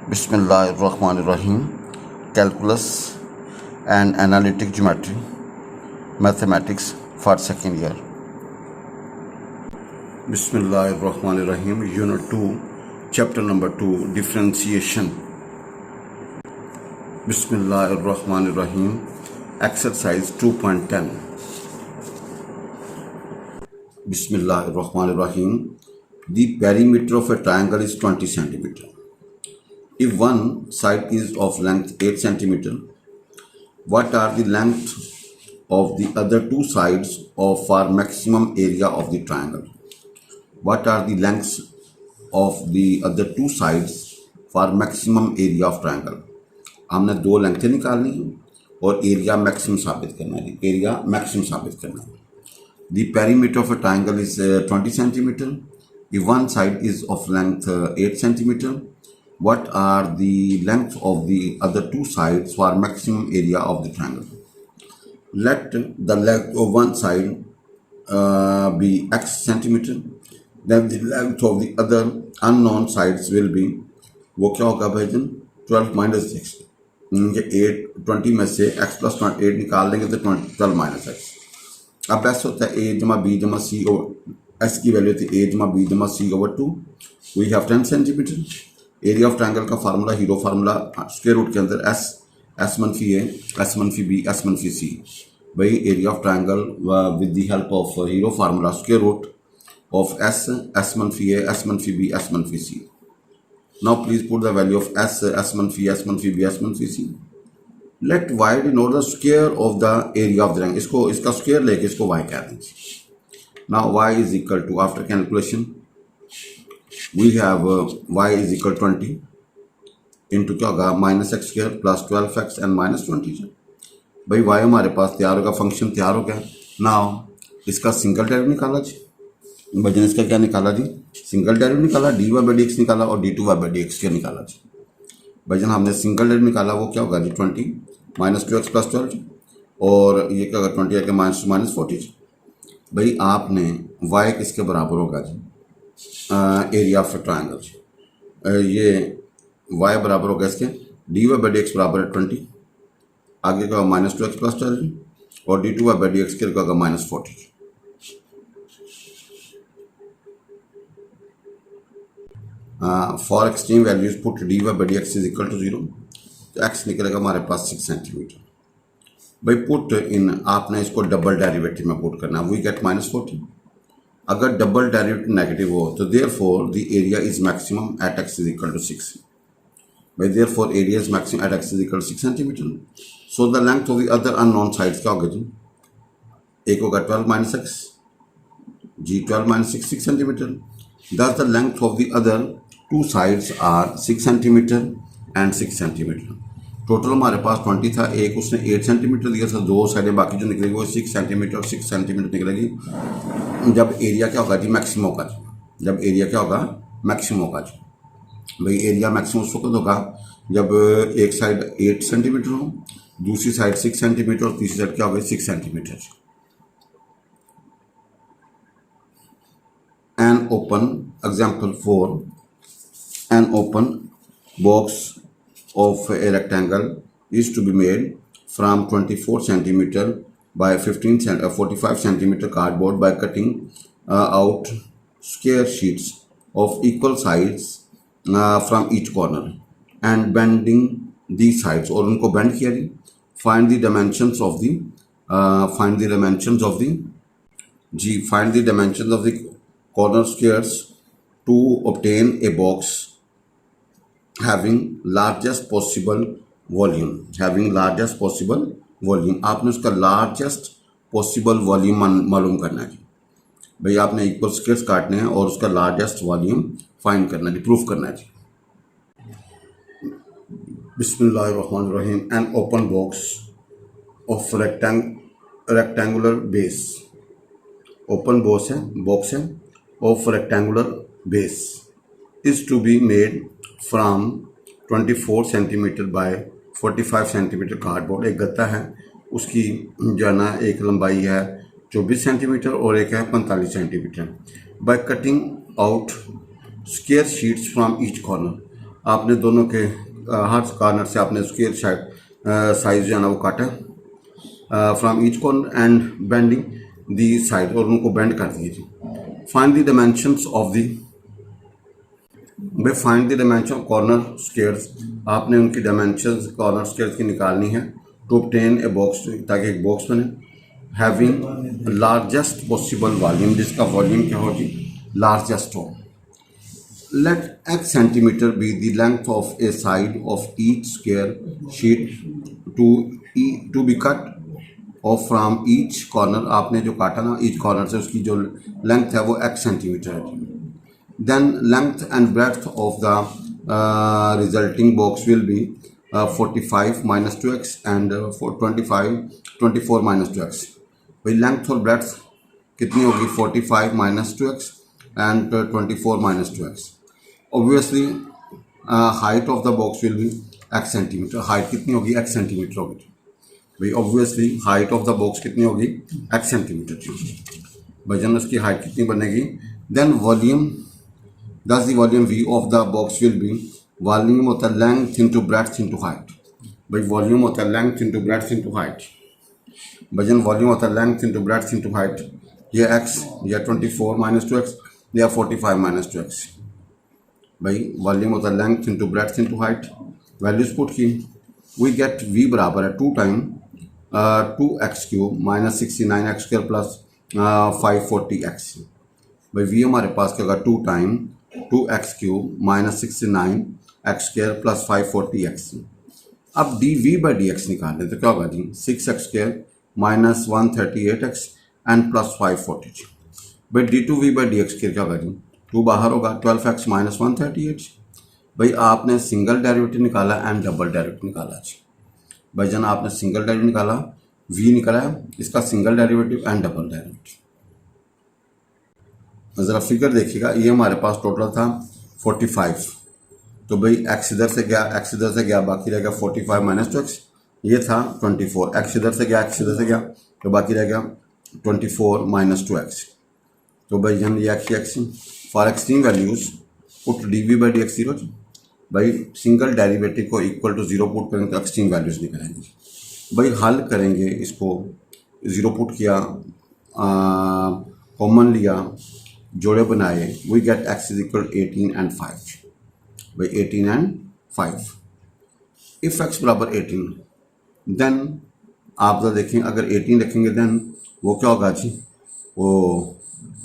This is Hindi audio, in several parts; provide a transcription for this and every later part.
Bismillahirrahmanirrahim. Calculus and Analytic Geometry, Mathematics for second year. Bismillahirrahmanirrahim. Unit 2, Chapter number 2, Differentiation. Bismillahirrahmanirrahim. Exercise 2.10. Bismillahirrahmanirrahim. The perimeter of a triangle is 20 centimeter. If one side is of length 8 centimeter, what are the length of the other two sides for maximum area of the triangle? What are the lengths of the other two sides for maximum area of triangle? हमने दो लेंथें निकालनी है और एरिया मैक्सिमम साबित करना है. एरिया मैक्सिमम साबित करना है. The perimeter of a triangle is 20 centimeter. If one side is of length 8 centimeter, what are the length of the other two sides for maximum area of the triangle? Let the length of one side be x centimeter, then the length of the other unknown sides will be, वो क्या होगा भाईजान, 12 minus 6. ये 20 में से x plus 8 निकाल लेंगे तो 12 minus x. अब ऐसा होता है a जमा b जमा c over s की वैल्यू थी a जमा b जमा c over 2. We have 10 centimeter. Area of triangle का formula Hero formula square root के अंदर एस मनफी ए एस मनफी बी एस मनफी सी. भाई area of triangle with the help of Hero formula square root of S मनफी ए एस मनफी बी एस मनफी C. Now please put the value of S मनफी बी एस मनफी C. Let Y denote the square of the area of the triangle. इसको इसका स्क्वायर लेके इसको वाई कह देंगे. Now y is equal to, after calculation we have y is equal 20 into क्या होगा minus x square plus 12x and minus 20. भाई y हमारे पास तैयार होगा, फंक्शन तैयार हो गया. नाउ इसका सिंगल डेरिवेटिव निकाला जी. भजन इसका क्या निकाला जी, सिंगल डेरिवेटिव निकाला, dy बाई डी एक्स निकाला और d2y बाई डी एक्स क्या निकाला जी. भजन हमने सिंगल डेरिवेटिव निकाला, वो क्या होगा जी 20 माइनस 2x प्लस 12 और ये क्या होगा 20 आके माइनस 40. भाई आपने y किसके बराबर होगा जी, एरिया ऑफ ट्रायंगल. ये y बराबर होगा इसके dy बाई डी एक्स बराबर है 20, आगे का माइनस 2x प्लस 12 और d2y बाई डी एक्स के होगा minus 40. For extreme values put dy by d x is equal to 0. तो x निकलेगा हमारे पास 6 सेंटीमीटर. भाई पुट इन, आपने इसको डबल डेरिवेटिव में पुट करना, वी गेट माइनस 40. अगर डबल डेरिवेटिव नेगेटिव हो तो therefore the area is maximum at x is equal to 6. By therefore area is maximum at x is equal to 6 centimetre. So the length of the other unknown sides क्या होगा जी, एक होगा 12 माइनस x जी 12 minus 6 centimetre. Thus the length of the other two sides are 6 centimetre and 6 centimetre. Total हमारे पास 20 था, एक उसने 8 सेंटीमीटर दिया था, दो साइडें बाकी जो निकलेगी वो 6 सेंटीमीटर और 6 सेंटीमीटर निकलेगी. जब एरिया क्या होगा जी, मैक्सिमम होगा जी. जब एरिया क्या होगा, मैक्सिमम होगा जी. भाई एरिया मैक्सिमम उस वक्त होगा जब एक साइड 8 सेंटीमीटर हो, दूसरी साइड 6 सेंटीमीटर और तीसरी साइड क्या होगा 6 centimetre. An open example 4, N open box of a rectangle is to be made from 24 centimeter by 45 centimeter cardboard by cutting out square sheets of equal size from each corner and bending these sides. और उनको bend किया जी. Find the dimensions of the find the dimensions of the corner squares to obtain a box having largest possible volume. आपने उसका largest possible volume मालूम करना है. भाई आपने इक्वल स्क्वायर्स काटने हैं और उसका largest volume फाइंड करना है, प्रूफ करना है. बिस्मिल्लाहिर्रहमानिर्रहीम. An open box of rectangular base. Open box है of rectangular base is to be made from 24 centimetre by 45 centimetre cardboard. एक गत्ता है, उसकी जो है ना एक लंबाई है 24 सेंटीमीटर और एक है 45 centimetre. By cutting out square sheets from each corner. आपने दोनों के हर कॉर्नर से आपने स्क्वायर साइज जो है ना वो काटा from each corner and bending the side, और उनको बेंड कर दिए। Find the dimensions of the, भाई find the dimension of corner squares, आपने उनकी डायमेंशंस कॉर्नर स्क्वायर्स की निकालनी है टू ऑब्टेन ए बॉक्स, ताकि एक बॉक्स बने हैविंग लार्जेस्ट पॉसिबल वॉल्यूम, जिसका वॉल्यूम क्या होगी लार्जेस्ट हो। Let x centimeter be the length of a side of each square sheet to be cut off from each corner, आपने जो काटा ना each corner से उसकी जो length है वो x सेंटीमीटर है। Then length and breadth of the resulting box will be 45 minus 2x and 24 minus 2x। भाई लेंथ और breadth कितनी होगी 45 minus 2x and 24 minus 2x। Obviously height of the box will be x centimetre, height कितनी होगी x सेंटीमीटर होगी भाई। Obviously height of the box कितनी होगी x सेंटीमीटर थी भाईजान, उसकी हाइट कितनी बनेगी। देन वॉल्यूम, दस the volume v of the box will be, volume होता है length into breadth into height, भाई वॉल्यूम होता है length into breadth into height. भाईजान वॉल्यूम होता है length into breadth into height, ये x या 24 माइनस 2x या 45 माइनस 2x। भाई वॉल्यूम होता है length into breadth into height, values put की, वी गेट v बराबर है 2 time 2x³ minus 69x² plus 540x। भाई v हमारे पास क्या होगा 2 time 2x³ minus 69x² plus 540x। अब dv बाई dx निकालें तो क्या होगा जी 6x² minus 138x and plus 540। भाई d2v बाई dx क्या होगा जी 2 बाहर होगा 12x माइनस 138। भाई आपने सिंगल डेरिवेटिव निकाला एंड डबल डेरिवेटिव निकाला जी। भाईजान आपने सिंगल डेरिवेटिव निकाला, v निकाला इसका single derivative and double derivative. ज़रा फिगर देखिएगा, ये हमारे पास टोटल था 45, तो भाई x इधर से गया बाकी रह गया 45 माइनस 2x, ये था 24, x इधर से गया तो बाकी रह गया 24 माइनस 2x। तो भाई हम ये x for extreme values put dv by dx 0। भाई सिंगल डेरिवेटिव को इक्वल टू 0 पुट करेंगे तो एक्सट्रीम वैल्यूज निकलेंगे। भाई हल करेंगे, इसको 0 पुट किया, कॉमन लिया, जोड़े बनाए, we get x is equal 18 and 5। भाई 18 एंड 5, इफ x बराबर 18 देन आप तो देखें अगर 18 रखेंगे देन वो क्या होगा जी, वो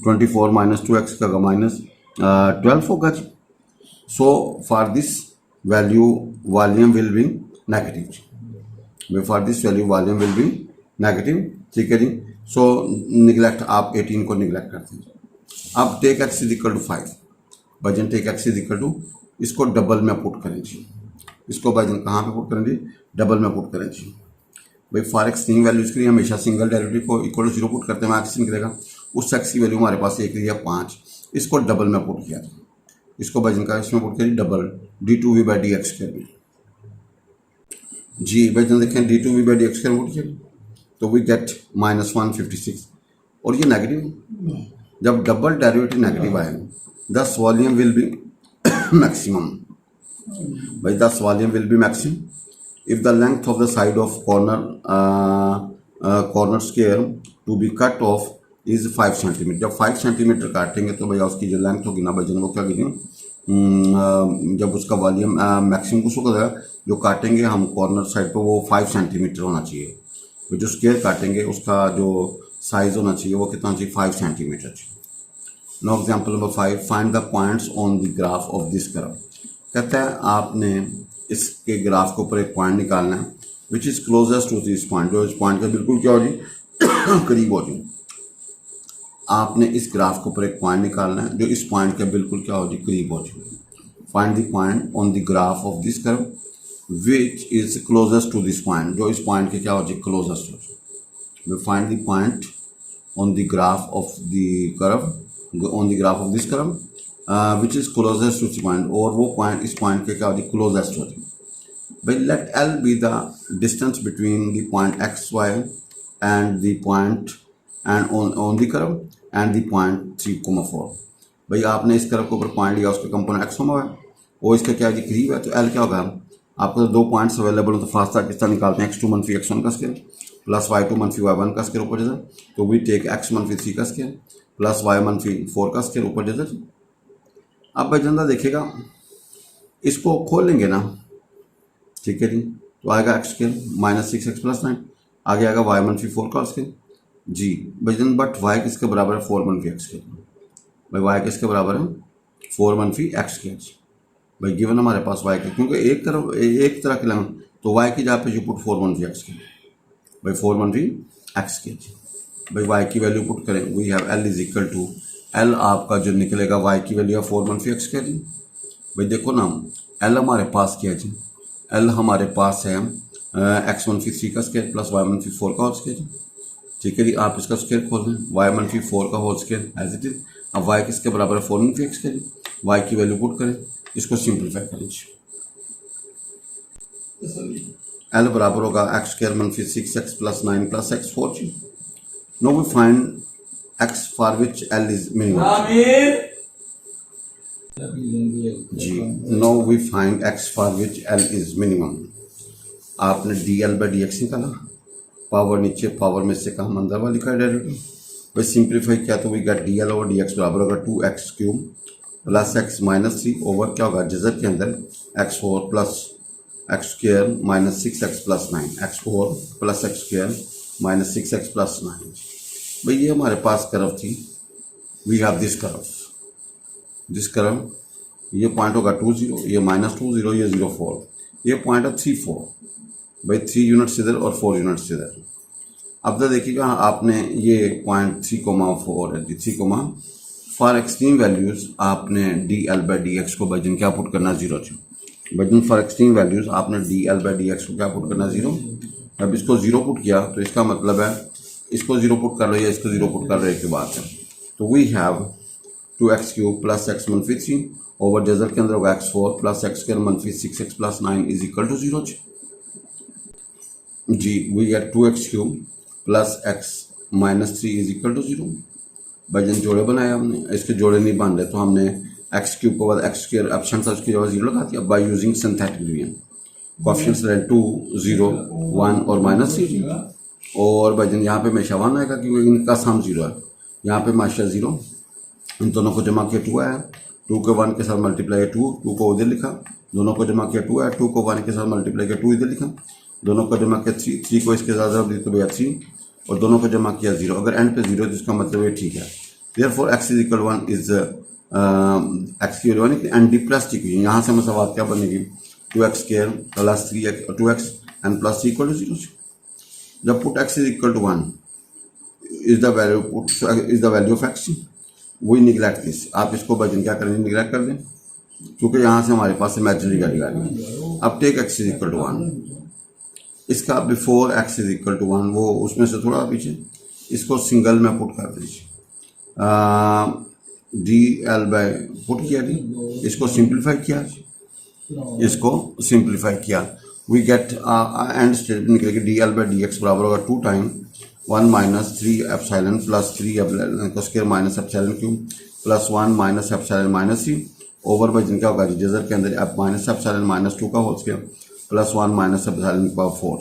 24 माइनस 2x का माइनस 12 होगा जी। So for this value volume will be negative, for this value volume will be negative, ठीक है जी। सो निगलेक्ट, आप 18 को निगलेक्ट करते हैं। अब take x is equal to 5, भाईजान take x is equal to, इसको डबल में पुट करें जी, इसको भाईजान कहाँ पे पुट करें जी, डबल में पुट करें जी। भाई फॉर एक्सट्रीम वैल्यूज के लिए हमेशा सिंगल डेरिवेटिव को इक्वल टू 0 पुट करते हैं, x निकलेगा, उस x की वैल्यू हमारे पास एक लिया 5, इसको डबल में पुट किया, इसको भाईजान का इसमें पुट किया डबल d2v बाई dx के भी जी। भाईजान देखें d2v बाई dx के पुट किया तो वी गेट माइनस 156, और ये नेगेटिव, जब डबल डेरिवेटिव नेगेटिव आए दस वॉल्यूम विल बी मैक्सिमम। भाई thus volume will be maximum if the length of the side of corner square to be cut off is 5 centimetre. जब 5 सेंटीमीटर काटेंगे तो भैया उसकी जो लेंथ होगी ना भाईजान वो क्या कीजिए, जब उसका वॉल्यूम मैक्सिमम कुछ होगा जो काटेंगे हम कॉर्नर साइड पे वो 5 सेंटीमीटर होना चाहिए। तो जो स्क्वायर काटेंगे उसका जो साइज होना चाहिए वो कितना चाहिए 5 centimetre. Know example number 5, find the points on the graph of this curve. कहता है आपने इसके ग्राफ के ऊपर एक पॉइंट निकालना है which is closest to this point, जो इस पॉइंट का बिल्कुल क्या होगी करीब होगी। आपने इस ग्राफ के ऊपर एक पॉइंट निकालना है जो इस पॉइंट के बिल्कुल क्या होगी करीब होगी। Find the point on the graph of this curve which is closest to this point, जो इस पॉइंट के क्या होगी क्लोजेस्ट होगी। Find the point on the graph of the curve, on the graph of this curve which is closest to this point, और वो पॉइंट इस पॉइंट के क्या होगी क्लोजेस्ट होगी। भाई let L be the distance between the point XY and the point and on the curve and the point 3,4। भाई आपने इस कर्व के ऊपर पॉइंट लिया, उसका कंपोनेंट x है, ओ इसका क्या जी करीब है, तो एल क्या होगा, आपको तो 2 पॉइंट्स अवेलेबल हो तो फास्ता किस तरह निकालते हैं, x2 मनफी x1 का स्केयर प्लस y2 मनफी y1 का स्केयर ऊपर जैसे, तो वी टेक x मनफी 3 का स्केयर प्लस y मनफी 4 का स्केयर ऊपर जैसे। अब भाई जनता देखिएगा इसको खोलेंगे ना, ठीक है जी, तो आएगा एक्स स्केयर -6x + 9, आगे आएगा y मनफी 4 का स्केयर जी भाईजन, बट y किसके बराबर है 4 मनफी x स्केयर, भाई y किसके बराबर है 4 मनफी x स्केयर भाई, गिवन हमारे पास y के, क्योंकि एक तरह के लंग तो y की जहाँ पे यू पुट 4 मनफी x स्केयर भाई 4 मनफी x स्केयर भाई, y की वैल्यू पुट करें, we have l is equal to l आपका जो निकलेगा y की वैल्यू है 4 मनफी x स्केयर जी भाई। देखो ना l हमारे पास क्या है जी, l हमारे पास है x मनफी 3 का स्केयर प्लस y मनफी 4 का होल स्केयर, ठीक है जी। आप इसका स्केयर खोल दें, y मनफी 4 का whole square as it is. अब y किसके बराबर है 4 मनफी x स्केयर, y की वैल्यू पुट करें, इसको सिंप्लीफाई करें, l बराबर होगा x स्केयर मनफी 6x + 9 + x 4 जी। No we find x for which l is minimum जी, no we find x for which l is minimum. आपने dl/dx निकाला, पावर नीचे पावर में से कम अंदर वाली का डेरिवेटिव, भाई सिंप्लीफाई किया तो वी गेट dl/dx बराबर होगा 2x³ प्लस x - 3 ओवर क्या होगा जजर के अंदर x4 plus x² -6x + 9 x4 plus x² -6x + 9। भाई ये हमारे पास कर्व थी, वी हैव दिस कर्व, ये पॉइंट होगा 2 0, ये -2 0, ये 0 4, ये पॉइंट है 3 4 भाई, 3 यूनिट्स इधर और 4 यूनिट्स इधर। अब तो देखिएगा आपने ये पॉइंट 3,4 है, 3, फॉर एक्सट्रीम वैल्यूज़ आपने dl/dx को वजन क्या पुट करना 0 च वजन फॉर एक्सट्रीम वैल्यूज़ आपने dl/dx को क्या पुट करना 0। अब इसको 0 पुट किया तो इसका मतलब है इसको 0 पुट कर लो या इसको 0 पुट कर लो, एक ही बात है। तो we have 2x³ plus x मनफी 3 ओवर जजर के अंदर होगा x4 प्लस x² मनफी 6x + 9 इज इक्वल टू 0 जी। We get 2x³ plus x -3 is equal to 0। वजन जोड़े बनाए हमने, इसके जोड़े नहीं बन रहे तो हमने x³ के बाद x² ऑप्शन था उसकी जगह 0 लगा दिया by using synthetic division. Coefficients रहे 2 0 1 और -3 और वजन यहाँ पे हमेशा 1 आएगा क्योंकि इनका सम 0 है, यहाँ पे हमेशा 0, इन दोनों को जमा किया 2 आया, 2 को 1 के साथ मल्टीप्लाई 2 को उधर लिखा, दोनों को जमा किया 2 आया, 2 को 1 के साथ मल्टीप्लाई किया 2 इधर लिखा, दोनों को जमा किया 3 को इसके साथ तो भैया 3 और दोनों को जमा किया 0। अगर एंड पे 0 है तो इसका मतलब ये ठीक है। देयरफॉर x = 1 इज x की value and D plus T की, यहाँ से मसवात क्या बनेगी 2x² plus 3x 2x and plus 3 = 0। जब put x = 1 is the value of x, we neglect this. आप इसको वजन क्या करेंगे निगलेक्ट कर दें क्योंकि यहाँ से हमारे पास इमेजिनरी वैल्यू आ गई। अब टेक x = 1, इसका बिफोर x = 1 वो उसमें से थोड़ा पीछे इसको सिंगल में पुट कर दीजिए, dl/ पुट किया जी, इसको सिंप्लीफाई किया, वी गेट एंड स्टेटमेंट निकलेगी dl/dx बराबर होगा 2 टाइम 1 - 3 एप्सिलॉन प्लस 3 का square minus epsilon plus 1 - epsilon -3 over वजन क्या होगा जजर के अंदर -एप्सिलॉन -2 का होल स्क्वायर प्लस 1 - एप्सिलॉन 4।